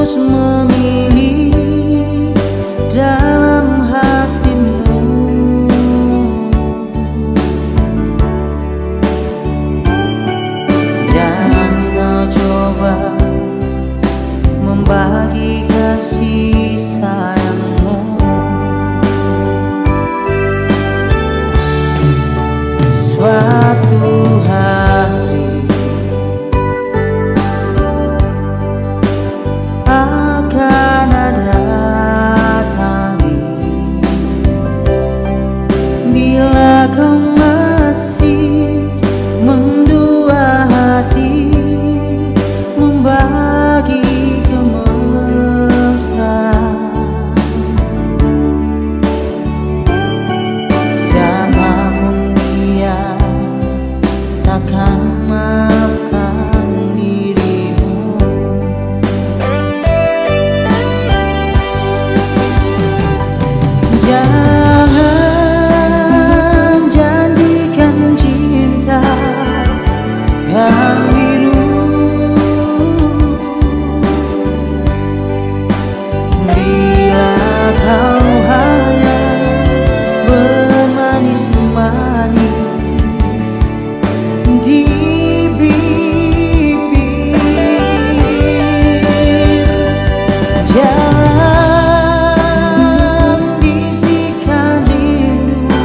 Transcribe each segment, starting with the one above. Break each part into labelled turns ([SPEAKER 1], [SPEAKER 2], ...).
[SPEAKER 1] harus memilih dalam hatimu. Jangan kau coba membagi kasih sayangmu. Suatu hari akan ada tangis bila kau masih mendua hati membagi kemesraan. Siapapun dia takkan maafkan dirimu. Jangan janjikan cinta yang biru bila kau hanya bermanis-manis di bibir. Jangan bisikan rindu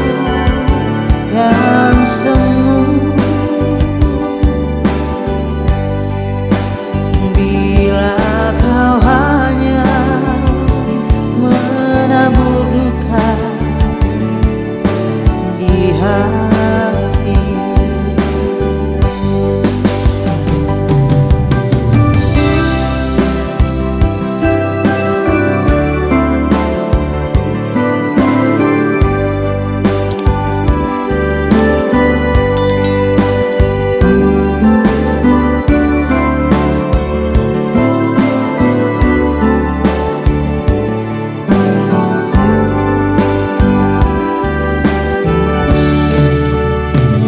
[SPEAKER 1] yang semu bila kau hanya menabur duka di hati.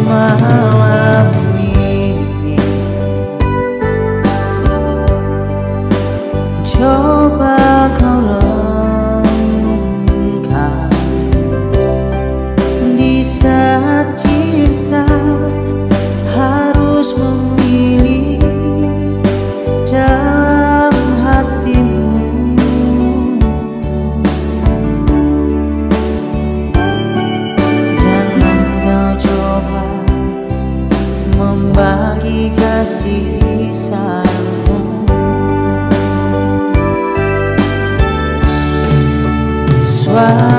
[SPEAKER 1] Malam ini coba kau renungkan, di saat cinta harus memilih dalam hatimu. Jangan kau coba membagi kasih sayangmu. Suatu